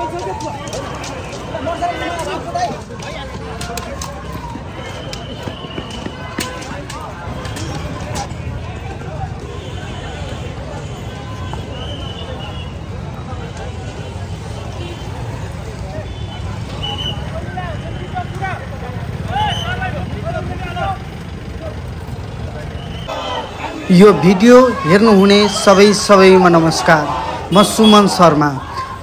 यो भिडियो हेर्नुहुने सबैमा नमस्कार। म सुमन शर्मा।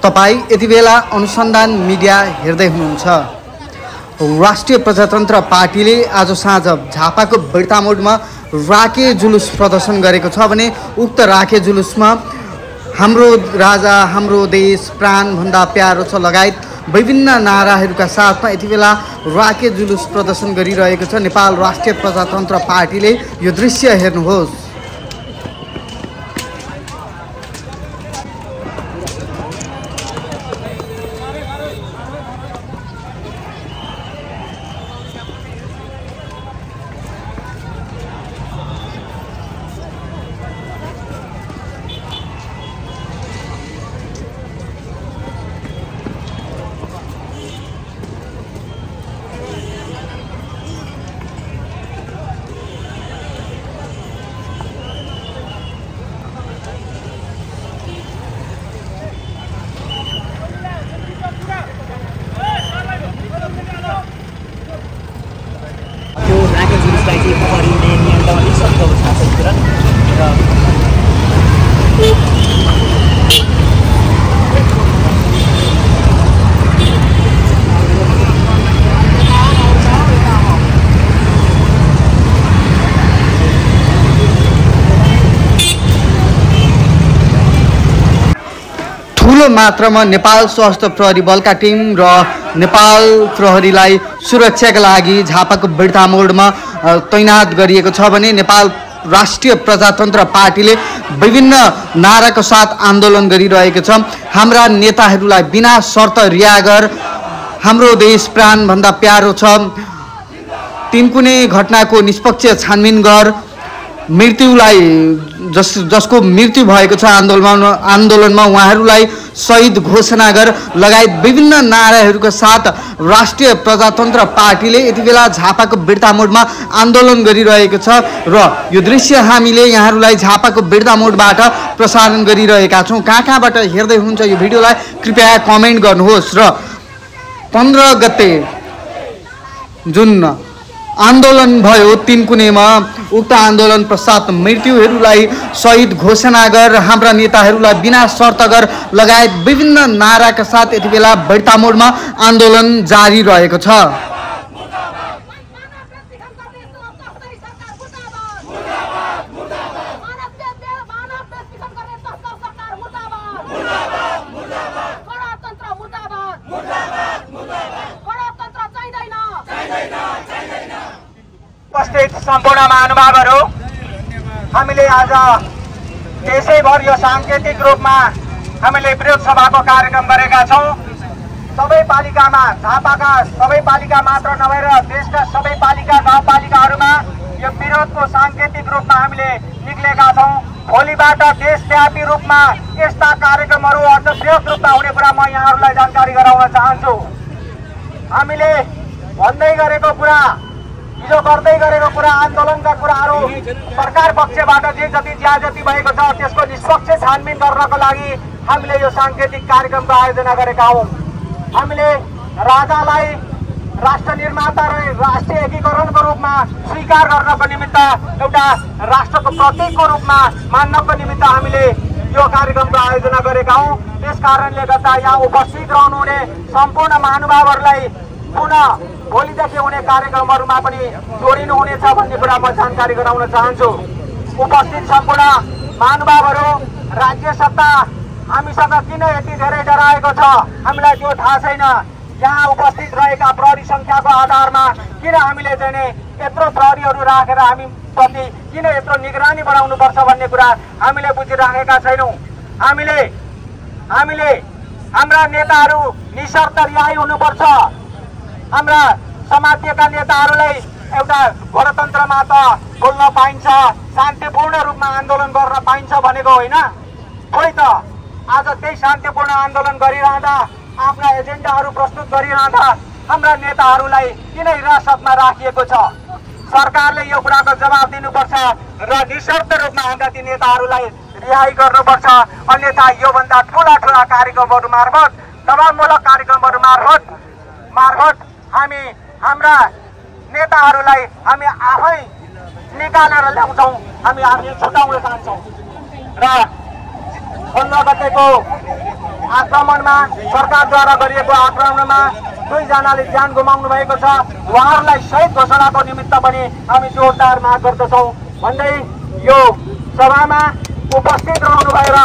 तपाई यति बेला अनुसन्धान मिडिया हेर्दै हुनुहुन्छ। राष्ट्रिय प्रजातन्त्र पार्टीले आज साँझ झापाको बिर्तामोडमा राखे जुलुस प्रदर्शन गरेको छ भने उक्त राखे जुलुसमा हाम्रो राजा हाम्रो देश प्राणभन्दा प्यारो छ लगायत विभिन्न नाराहरूका साथमा यति बेला राखे जुलुस प्रदर्शन गरिरहेको छ नेपाल राष्ट्रिय प्रजातन्त्र पार्टीले। यो दृश्य हेर्नुहोस्। ठुलो मात्रामा नेपाल सशस्त्र प्रहरी बलका टिम र नेपाल प्रहरीलाई सुरक्षाका लागि झापाको बिर्तामोडमा तैनात गरिएको छ भने नेपाल राष्ट्रिय प्रजातन्त्र पार्टीले विभिन्न नाराका साथ आन्दोलन गरिरहेको छ। हाम्रा नेताहरूलाई बिना शर्त रिहा गर, हाम्रो देश प्राणभन्दा प्यारो छ, तिनकुने घटनाको निष्पक्ष छानबिन गर, मृत्युलाई जसको मृत्यु भएको छ आन्दोलनमा उहाँहरूलाई शहीद घोषणा गर लगायत विभिन्न नाराहरूका साथ राष्ट्रिय प्रजातन्त्र पार्टीले यति बेला झापाको बिर्तामोडमा आन्दोलन गरिरहेको छ र यो दृश्य हामीले यहाँहरूलाई झापाको बिर्तामोडबाट प्रसारण गरिरहेका छौँ। कहाँबाट हेर्दै हुनुहुन्छ यो भिडियोलाई कृपया कमेन्ट गर्नुहोस्। र 15 गते जुन आन्दोलन भयो तिनकुनेमा, उक्त आन्दोलन पश्चात मृत्युहरूलाई शहीद घोषणा गर, हाम्रा नेताहरूलाई बिना शर्त गर लगायत विभिन्न नाराका साथ यति बेला बिर्तामोडमा आन्दोलन जारी रहेको छ। उपस्थित सम्पूर्ण महानुभावहरू, हामीले आज देशैभर यो सांकेतिक रूपमा हामीले विरोध सभाको कार्यक्रम गरेका छौँ। सबै पालिकामा, झापाका सबै पालिका मात्र नभएर देशका सबै पालिका गाउँपालिकाहरूमा यो विरोधको सांकेतिक रूपमा हामीले निक्लेका छौँ। भोलिबाट देशव्यापी रूपमा यस्ता कार्यक्रमहरू अझ बृहत रूपमा हुने कुरा म यहाँहरूलाई जानकारी गराउन चाहन्छु। हामीले भन्दै गरेको कुरा, हिजो गर्दै गरेको कुरा, आन्दोलनका कुराहरू सरकार पक्षबाट जे जति ज्याजती भएको छ त्यसको निष्पक्ष छानबिन गर्नको लागि हामीले यो सांकेतिक कार्यक्रमको आयोजना गरेका हौँ। हामीले राजालाई राष्ट्र निर्माता र राष्ट्रिय एकीकरणको रूपमा स्वीकार गर्नको निमित्त एउटा राष्ट्रको प्रतीकको रूपमा मान्नको निमित्त हामीले यो कार्यक्रमको आयोजना गरेका हौँ। त्यस कारणले गर्दा यहाँ उपस्थित रहनुहुने सम्पूर्ण महानुभावहरूलाई पुनः भोलिदेखि हुने कार्यक्रमहरूमा पनि जोडिनुहुनेछ भन्ने कुरा म जानकारी गराउन चाहन्छु। उपस्थित सम्पूर्ण महानुभावहरू, राज्य सत्ता हामीसँग किन यति धेरै डराएको छ हामीलाई त्यो थाहा छैन। यहाँ उपस्थित रहेका प्रहरी सङ्ख्याको आधारमा किन हामीले चाहिँ यत्रो प्रहरीहरू राखेर हामी प्रति किन यत्रो निगरानी बढाउनुपर्छ भन्ने कुरा हामीले बुझिराखेका छैनौँ। हामीले हाम्रा नेताहरू निशर्त रिहाई हुनुपर्छ। हाम्रा समाजका नेताहरूलाई एउटा गणतन्त्रमा त बोल्न पाइन्छ, शान्तिपूर्ण रूपमा आन्दोलन गर्न पाइन्छ भनेको होइन। खोइ त आज त्यही शान्तिपूर्ण आन्दोलन गरिरहँदा आफ्ना एजेन्डाहरू प्रस्तुत गरिरहँदा हाम्रा नेताहरूलाई किन हिरासतमा राखिएको छ? सरकारले यो कुराको जवाब दिनुपर्छ र निशर्त रूपमा हाम्रा ती नेताहरूलाई रिहाई गर्नुपर्छ। अन्यथा योभन्दा ठुला कार्यक्रमहरू मार्फत, दबावमूलक कार्यक्रमहरू मार्फत हामी हाम्रा नेताहरूलाई हामी आफै निकालेर ल्याउँछौँ, हामी छुटाउन चाहन्छौँ। र 15 गतेको आक्रमणमा, सरकारद्वारा गरिएको आक्रमणमा 2 जनाले ज्यान गुमाउनु भएको छ। उहाँहरूलाई शहीद घोषणाको निमित्त पनि हामी जोरदार माग गर्दछौँ भन्दै यो सभामा उपस्थित रहनु भएर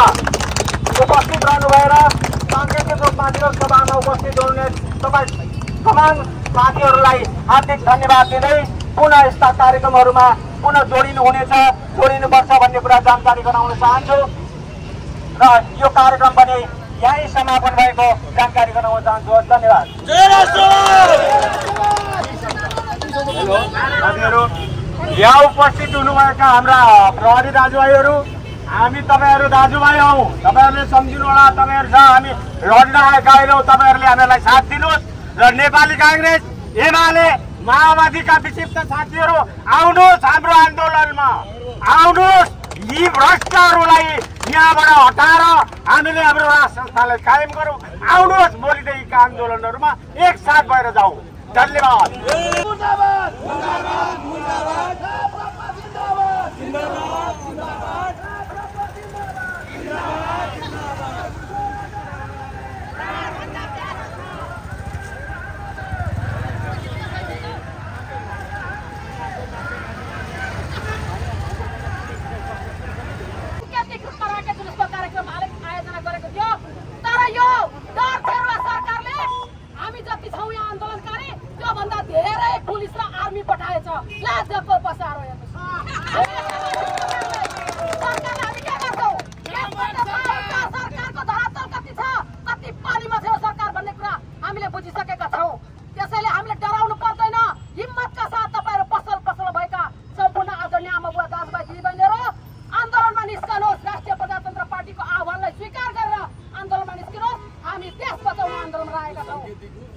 साङ्केतिक रूपमा यो सभामा उपस्थित हुने तपाईँ तमाम साथीहरूलाई हार्दिक धन्यवाद दिँदै पुनः यस्ता कार्यक्रमहरूमा पुनः जोडिनुपर्छ भन्ने कुरा जानकारी गराउन चाहन्छु र यो कार्यक्रम पनि यही समापन भएको जानकारी गराउन चाहन्छु। धन्यवाद। यहाँ उपस्थित हुनुभएका हाम्रा प्रहरी दाजुभाइहरू, हामी तपाईँहरू दाजुभाइ हौ, तपाईँहरूले सम्झिनु होला। तपाईँहरूसँग हामी लड्न आएका होइनौँ, तपाईँहरूले हामीलाई साथ दिनुहोस् र नेपाली काङ्ग्रेस, एमाले, माओवादीका विक्षिप्त साथीहरू आउनुहोस् हाम्रो आन्दोलनमा, आउनुहोस्। यी भ्रष्टहरूलाई यहाँबाट हटाएर हामीले हाम्रो राष्ट्र संस्थालाई कायम गरौँ। आउनुहोस्, भोलिदेखिका आन्दोलनहरूमा एकसाथ भएर जाउँ। धन्यवाद।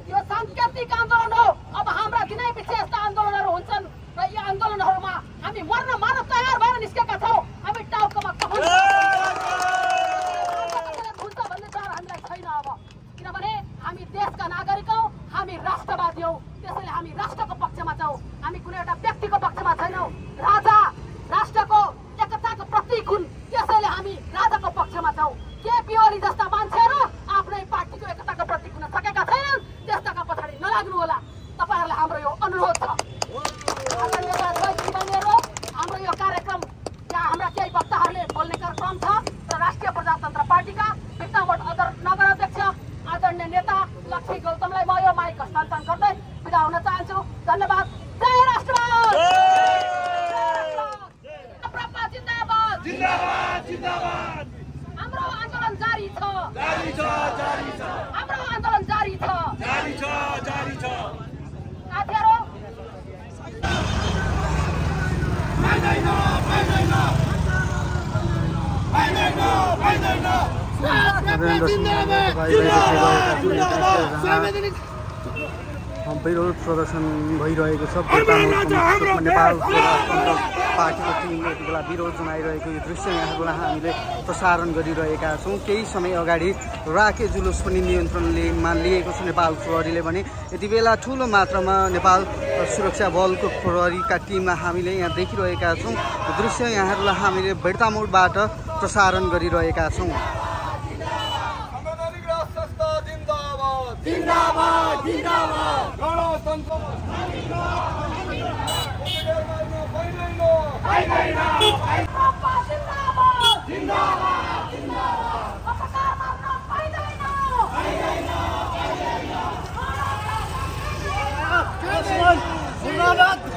यो सांकेतिक आन्दोलन हो। अब हाम्रा दिनै पछि यस्ता आन्दोलनहरू हुन्छन् र यी आन्दोलनहरूमा हामी मर्न तयार भएर निस्केका छौँ। हामी टाउकोमा हुन्छ भन्ने चार हामीलाई छैन अब, किनभने हामी देशका नागरिक हौँ, हामी राष्ट्रवादी हौँ। त्यसैले हामी राष्ट्रको पक्षमा छौँ, हामी कुनै एउटा व्यक्तिको पक्षमा छैनौँ। राजा राष्ट्रको एकताको प्रतीक हुन्, त्यसैले हामी राजाको पक्षमा छौँ। केपी ओली जस्ता मान्छेहरू आफ्नै पार्टीको एकताको प्रतीक हुन सकेका छैनन्, त्यस्ताका पछाडि नलाग्नु होला। तपाईँहरूलाई हाम्रो यो अनुरोध छ। हाम्रो यो कार्यक्रम यहाँ हाम्रा केही वक्ताहरूले बोल्ने कार्यक्रम छ र राष्ट्रिय प्रजातन्त्र पार्टीका विद्यमान नगर अध्यक्ष आदरणीय नेता लक्ष्मी गौतमलाई म यो माइक हस्तान्तरण गर्दै बिदा हुन चाहन्छु। धन्यवाद। जय राष्ट्र। हाम्रो आन्दोलन जारी छ। हाम्रो आन्दोलन जारी छ। साथीहरू, विरोध प्रदर्शन भइरहेको छ। नेपाल प्रजातन्त्र पार्टीको टिमले यति बेला विरोध जनाइरहेको यो दृश्य यहाँहरूलाई हामीले प्रसारण गरिरहेका छौँ। केही समय अगाडि राके जुलुस पनि नियन्त्रणमा लिएको छ नेपाल प्रहरीले भने। यति बेला ठुलो मात्रामा नेपाल सुरक्षा बलको प्रहरीका टिममा हामीले यहाँ देखिरहेका छौँ। दृश्य यहाँहरूलाई हामीले बेडतामोडबाट प्रसारण गरिरहेका छौँ। जिंदाबाद जिंदाबाद गणतन्त्र जिंदाबाद